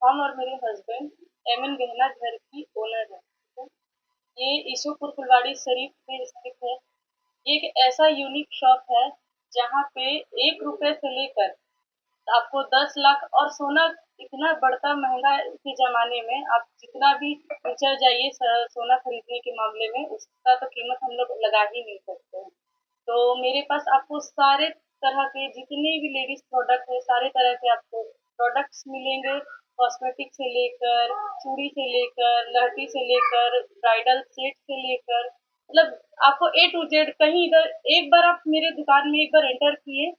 हम और मेरे हस्बैंड एमएन गहना घर की ओनर है। ठीक है? ये ईशोपुर फुलवाड़ी शरीफ में स्थित है। ये एक ऐसा यूनिक शॉप है जहाँ पे 1 रुपए से लेकर आपको 10 लाख, और सोना इतना बढ़ता महंगा के ज़माने में आप जितना भी ऊँचा जाइए सोना खरीदने के मामले में, उसका तो कीमत हम लोग लगा ही नहीं सकते हैं। तो मेरे पास आपको सारे तरह के जितने भी लेडीज़ प्रोडक्ट है, सारे तरह के आपको प्रोडक्ट्स मिलेंगे। कॉस्मेटिक से लेकर, चूड़ी से लेकर, लहठी से लेकर, ब्राइडल सेट से लेकर, मतलब आपको ए टू जेड कहीं इधर एक बार आप मेरे दुकान में एक बार एंटर किए,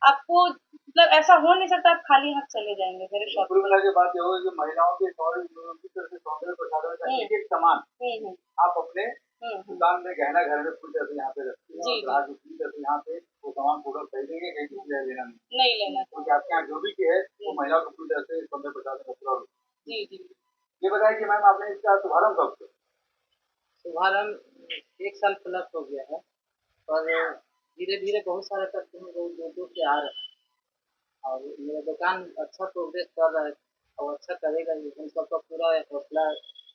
आपको मतलब ऐसा हो नहीं सकता आप खाली हाथ चले जाएँगे मेरे शॉप कुल से। मिला के बात ये होगी कि महिलाओं के की तरफ से सौंदर्य प्रसाधन का एक-एक सामान हुँ। आप अपने दुकान में गहना घर में पूरी तरह से यहाँ पे रखती हैं और ग्राहक भी पूरी तरह से यहाँ पे वो सामान पूरा खरीदेंगे, कहीं किसी से लेना नहीं। नहीं लेना। क्योंकि आपके यहाँ जो भी है वो महिलाओं को पूरी तरह से सौंदर्य प्रसाधन का पूरा। जी। ये बताइए कि मैम आपने इसका शुभारंभ कब किया? शुभारंभ 1 साल प्लस हो गया है, पर धीरे-धीरे बहुत सारे कस्टमर बहुत दूर-दूर से आ रहे हैं और मेरा दुकान अच्छा प्रोग्रेस कर रहा है और अच्छा करेगा ही। हम सबका पूरा हौसला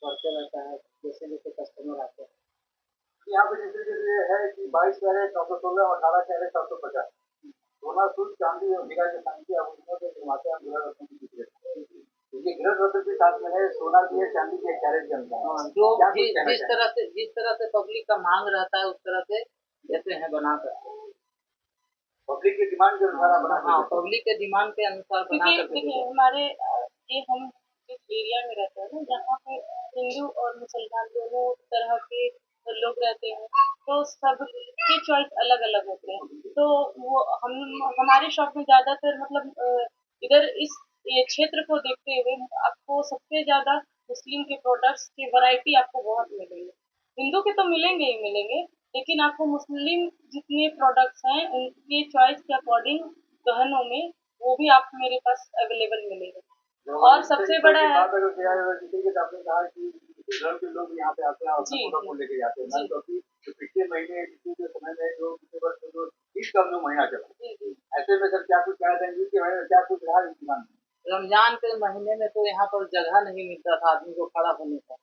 बढ़ते रहता है जैसे-जैसे कस्टमर आते हैं। यहाँ पे जिस तरीके से है कि 22 कैरेट 916 और 18 कैरेट 750 सोना, शुद्ध चांदी और हीरा के साथ अब उसमें से निर्माता हम गृह रत्न की बिक्री करते हैं। तो ये गृह रत्न के साथ में है, सोना भी है, चांदी भी है, कैरेट के अनुसार। हाँ, जो क्या कुछ कहना चाहेंगे? जिस तरह से पब्लिक का मांग रहता है उस तरह से देते हैं बनाकर। पब्लिक की डिमांड के अनुसार आप बना के हाँ, देते हैं। पब्लिक के डिमांड के अनुसार बना क्योंकि कर के देते देखिए हैं। हमारे ये हम जिस एरिया में रहते हैं ना, जहाँ पे हिंदू और मुसलमान दोनों तरह के लोग रहते हैं, तो सबकी चॉइस अलग-अलग होते हैं। तो वो हम हमारी शॉप में ज़्यादातर मतलब इधर ये क्षेत्र को देखते हुए आपको सबसे ज़्यादा मुस्लिम के प्रोडक्ट्स की वैरायटी आपको बहुत मिलेंगे। हिंदू के तो मिलेंगे ही मिलेंगे, लेकिन आपको मुस्लिम जितने प्रोडक्ट्स हैं उनके चॉइस के अकॉर्डिंग गहनों में वो भी आप मेरे पास अवेलेबल मिलेगा। और सबसे बड़ा है बात अगर किया जाए जैसे कि आपने कहा कि घर के लोग यहाँ पे आते हैं और जी, फोटो को लेके जाते हैं। जी, क्योंकि जो पिछले महीने पिछले समय में जो पिछले वर्ष में जो ईद का जो महीना चला, जी। ऐसे में सर क्या कुछ कह देंगे कि महीने में क्या कुछ रहा इस दुकान में? रमज़ान के महीने में तो यहाँ पर जगह नहीं मिलता था आदमी को खड़ा होने का,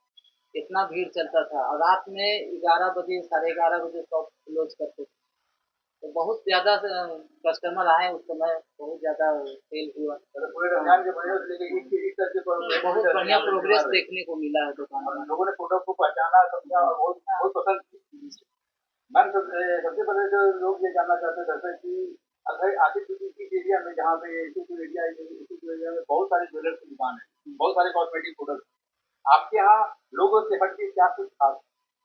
इतना भीड़ चलता था और रात में 11 बजे, साढ़े 11 बजे शॉप क्लोज़ करते थे। तो बहुत ज़्यादा कस्टमर आए उस समय, बहुत ज़्यादा सेल हुआ। मतलब पूरे रमजान के महीने से लेके ईद तक के बहुत बढ़िया प्रोग्रेस देखने को मिला है दुकान और में। लोगों ने प्रोडक्ट को पहचाना, समझा और बहुत बहुत पसंद की। मैम सबसे पहले जो लोग ये जानना चाहते हैं जैसे कि अगर आदित्य इस एरिया में जहाँ पे इसी एरिया में बहुत सारे ज्वेलर्स की दुकान है, बहुत सारे कॉस्मेटिक प्रोडक्ट, आपके यहाँ लोगों से हट के क्या कुछ खास?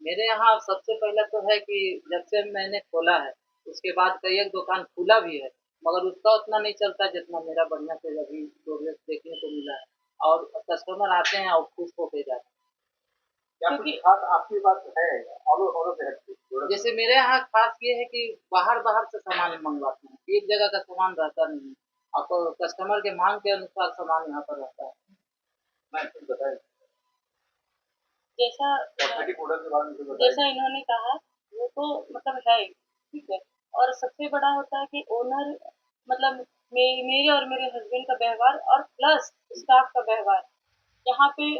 मेरे यहाँ सबसे पहले तो है कि जब से मैंने खोला है, उसके बाद कई एक दुकान खुला भी है, मगर उसका उतना नहीं चलता जितना मेरा बढ़िया से अभी प्रोग्रेस देखने को मिला है और कस्टमर आते हैं और खुश होके जाते हैं। क्या कुछ खास आपके पास है औरों से हट के? जैसे मेरे यहाँ खास ये है कि बाहर-बाहर से सामान मँगवाते हैं, एक जगह का सामान रहता नहीं है। आपको कस्टमर के माँग के अनुसार सामान यहाँ पर रहता है। मैं कुछ बताएँ जैसा कॉस्मेटिक प्रोडक्ट के बारे में कुछ बताएँ? जैसा इन्होंने कहा वो तो मतलब है ही, ठीक है। और सबसे बड़ा होता है कि ओनर मतलब मेरे और मेरे हस्बैंड का व्यवहार और प्लस स्टाफ का व्यवहार। यहाँ पे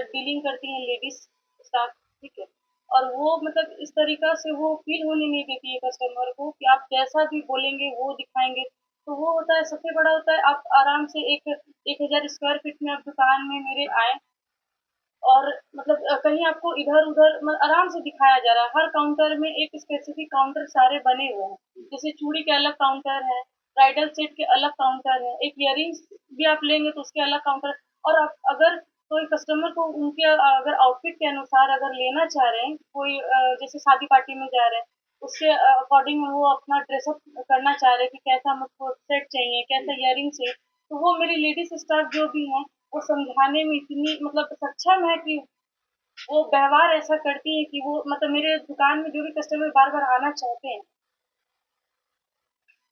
डीलिंग करती हैं लेडीज़ स्टाफ, ठीक है। और वो मतलब इस तरीक़ा से वो फ़ील होने नहीं देती है कस्टमर को कि आप जैसा भी बोलेंगे वो दिखाएँगे। तो वो होता है सबसे बड़ा होता है आप आराम से एक 1000 स्क्वायर फीट में आप दुकान में मेरे आएँ और मतलब कहीं आपको इधर-उधर आराम से दिखाया जा रहा है। हर काउंटर में एक स्पेसिफिक काउंटर सारे बने हुए हैं। जैसे चूड़ी के अलग काउंटर है, ब्राइडल सेट के अलग काउंटर है, एक इयररिंग्स भी आप लेंगे तो उसके अलग काउंटर। और आप अगर कोई कस्टमर को उनके अगर आउटफिट के अनुसार अगर लेना चाह रहे हैं, कोई जैसे शादी पार्टी में जा रहे हैं, उसके अकॉर्डिंग वो अपना ड्रेसअप करना चाह रहे हैं कि कैसा मुझको सेट चाहिए, कैसा इयररिंग चाहिए, तो वो मेरी लेडीज़ स्टाफ जो भी हैं, वो समझाने में इतनी मतलब सक्षम है कि वो व्यवहार ऐसा करती है कि वो मतलब मेरे दुकान में जो भी कस्टमर बार-बार आना चाहते हैं।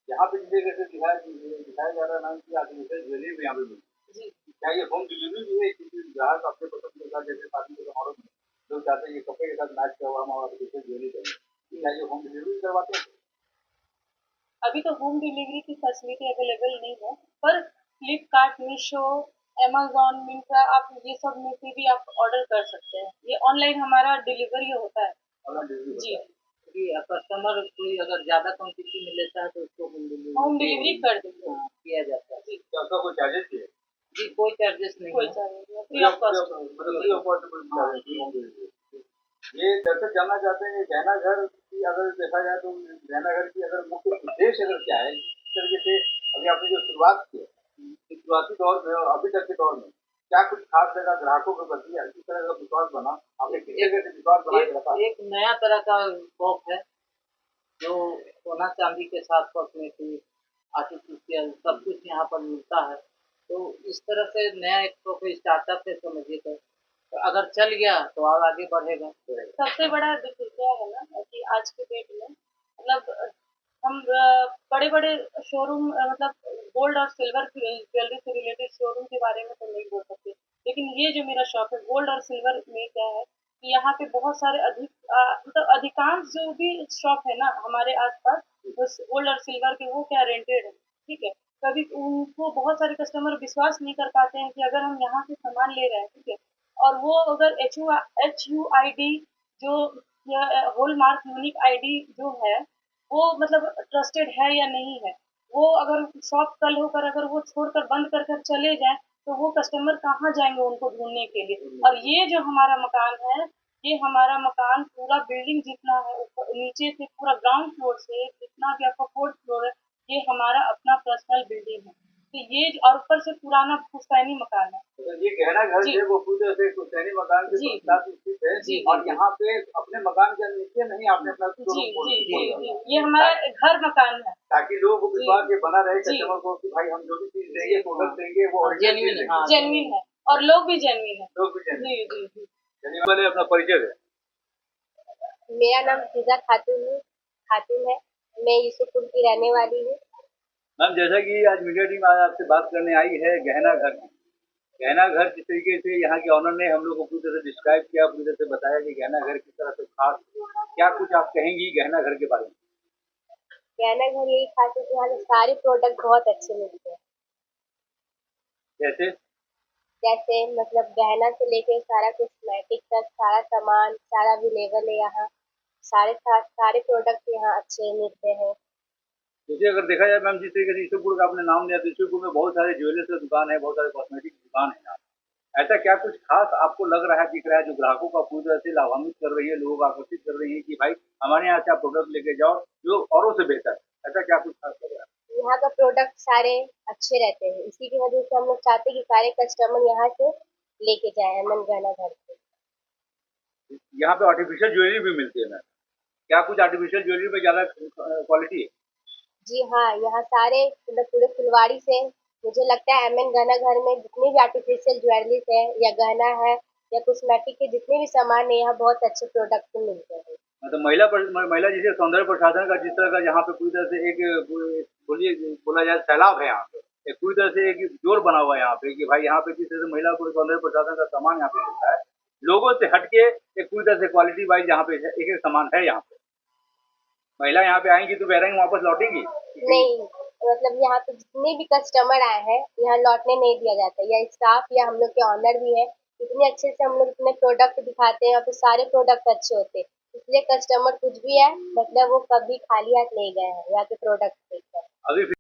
यहाँ पे जिस जगह से दिखाया जा रहा है मैम कि आर्टिफिशियल ज्वेलरी भी यहाँ पे मिलती जी। है। क्या ये होम डिलीवरी भी है क्योंकि ग्राहक आपके पसंद के साथ जैसे शादी के समारोह में लोग चाहते हैं ये कपड़े के साथ मैच किया हुआ हमें आर्टिफिशियल ज्वेलरी चाहिए। क्या ये होम डिलीवरी करवाते हैं? अभी तो होम डिलीवरी की फैसिलिटी अवेलेबल नहीं है, पर फ्लिपकार्ट, मीशो अमेज़न, मिंत्रा, आप ये सब में से भी आप ऑर्डर कर सकते हैं। ये ऑनलाइन हमारा डिलीवरी होता है। ऑनलाइन डिलीवरी जी, होता है। कि कस्टमर कोई अगर ज़्यादा क्वांटिटी में लेता है तो उसको होम डिलीवरी कर देंगे। किया जाता है। जी, क्या उसका कोई चार्जेस भी है? जी, कोई चार्जेस नहीं कोई है। चार्जेस नहीं, फ्री ऑफ कॉस्ट। मतलब फ्री ऑफ कॉस्ट कोई चार्जेस नहीं होंगे। ये दर्शक जानना चाहते हैं कि गहना घर की अगर देखा जाए तो गहना घर की अगर मुख्य उद्देश्य अगर क्या है, इस तरीके से अभी आपने जो शुरुआत की है, इस शुरुआती दौर में और अभी तक के दौर में क्या कुछ खास लगा ग्राहकों के प्रति, इस तरह का विश्वास बना, आपने किस जगह से विश्वास बना के रखा? एक नया तरह का शॉप है जो सोना चांदी के साथ कॉस्मेटिक आर्टिफिशियल सब कुछ यहाँ पर मिलता है। तो इस तरह से नया एक तो कोई स्टार्टअप है समझिए। तो अगर चल गया तो और आगे बढ़ेगा। सबसे बड़ा देखिए क्या है ना कि आज के डेट में मतलब हम बड़े-बड़े शोरूम मतलब गोल्ड और सिल्वर की ज्वेलरी से रिलेटेड शोरूम के बारे में तो नहीं बोल सकते। लेकिन ये जो मेरा शॉप है गोल्ड और सिल्वर में क्या है कि यहाँ पे बहुत सारे मतलब अधिकांश जो भी शॉप है ना हमारे आस-पास उस गोल्ड और सिल्वर के वो क्या रेंटेड है, ठीक है? कभी उनको बहुत सारे कस्टमर विश्वास नहीं कर पाते हैं कि अगर हम यहाँ से सामान ले रहे हैं, ठीक है? और वो अगर HUID जो हॉलमार्क यूनिक आईडी जो है वो मतलब ट्रस्टेड है या नहीं है। वो अगर शॉप कल होकर अगर वो छोड़कर बंद कर कर चले जाएँ, तो वो कस्टमर कहाँ जाएँगे उनको ढूँढने के लिए। और ये जो हमारा मकान है, ये हमारा मकान पूरा बिल्डिंग जितना है ऊपर नीचे से पूरा ग्राउंड फ्लोर से जितना भी आपका 4th फ्लोर है, ये हमारा अपना पर्सनल बिल्डिंग है। तो ये और ऊपर से पुराना पुश्तैनी मकान है। तो ये गहना घर जी। जो है वो पूरी तरह से पुश्तैनी मकान के जी। साथ स्थित है जी, और यहाँ पे अपने मकान के नीचे नहीं आपने अपना जी, शोरूम जी, जी, खोला जी। ये हमारा घर मकान है। ताकि लोगों को जी। विश्वास ये बना रहे जी। कस्टमर को कि भाई हम जो भी चीज देंगे प्रोडक्ट देंगे वो original जेन्युइन चीज है, देंगे। हाँ। जेन्युइन है और लोग भी जेन्युइन है। लोग भी जाने जी, जी, जी। चलिए पहले अपना परिचय दें। मेरा नाम फिजा खातून है। मैं यूसुफपुर की रहने वाली हूँ। मैम जैसा कि आज मीडिया टीम आज आपसे बात करने आई है गहना घर की, गहना घर जिस तरीके से यहाँ के ऑनर ने हम लोग को पूरी तरह से डिस्क्राइब किया, पूरी तरह से बताया कि गहना घर किस तरह से खास, क्या कुछ आप कहेंगी गहना घर के बारे में? गहना घर यही खास है कि यहाँ के सारे प्रोडक्ट बहुत अच्छे मिलते हैं। जैसे जैसे मतलब गहना से लेके सारा कॉस्मेटिक तक सारा सामान सारा अवेलेबल है यहाँ। सारे प्रोडक्ट यहाँ अच्छे मिलते हैं। जैसे अगर देखा जाए मैम जिस तरीके से ईश्वरपुर का आपने नाम लिया तो ईश्वरपुर में बहुत सारे ज्वेलर्स की दुकान है, बहुत सारे कॉस्मेटिक की दुकान है यहाँ। ऐसा क्या कुछ खास आपको लग रहा है, दिख रहा है जो ग्राहकों का पूरी तरह से लाभान्वित कर रही है, लोगों को आकर्षित कर रही है कि भाई हमारे यहाँ से आप प्रोडक्ट लेके जाओ जो औरों से बेहतर है, ऐसा क्या कुछ खास लग रहा यहाँ का प्रोडक्ट सारे अच्छे रहते हैं। इसी की वजह से हम लोग चाहते हैं कि सारे कस्टमर यहाँ से लेके जाए अमन गहना घर से। है? यहाँ पे आर्टिफिशियल ज्वेलरी भी मिलती है मैम, क्या कुछ आर्टिफिशियल ज्वेलरी में ज्यादा क्वालिटी है? जी हाँ, यहाँ सारे मतलब पूरे फुलवाड़ी से मुझे लगता है एमएन गहना घर में जितने भी आर्टिफिशियल ज्वेलरीज है या गहना है या कॉस्मेटिक के जितने भी सामान है यहाँ बहुत अच्छे प्रोडक्ट मिलते हैं। मतलब महिला जिसे सौंदर्य प्रसाधन का जिस तरह का यहाँ पे पूरी तरह से एक बोलिए बोला जाए सैलाब है यहाँ पे, एक पूरी तरह से एक जोर बना हुआ है यहाँ पे कि भाई यहाँ पे जिस तरह से महिला को सौंदर्य प्रसाधन का सामान यहाँ पे मिलता है, लोगों से हटके एक पूरी तरह से क्वालिटी वाइज यहाँ पे एक एक सामान है यहाँ पे। महिला यहाँ पे आएंगी तो कह वापस लौटेंगी? नहीं, मतलब यहाँ पे जितने भी कस्टमर आए हैं यहाँ लौटने नहीं दिया जाता है। या स्टाफ या हम लोग के ऑनर भी है, इतने अच्छे से हम लोग इतने प्रोडक्ट दिखाते हैं और फिर सारे प्रोडक्ट अच्छे होते हैं, इसलिए कस्टमर कुछ भी है मतलब वो कभी खाली हाथ नहीं गए हैं यहाँ के प्रोडक्ट देखकर। अभी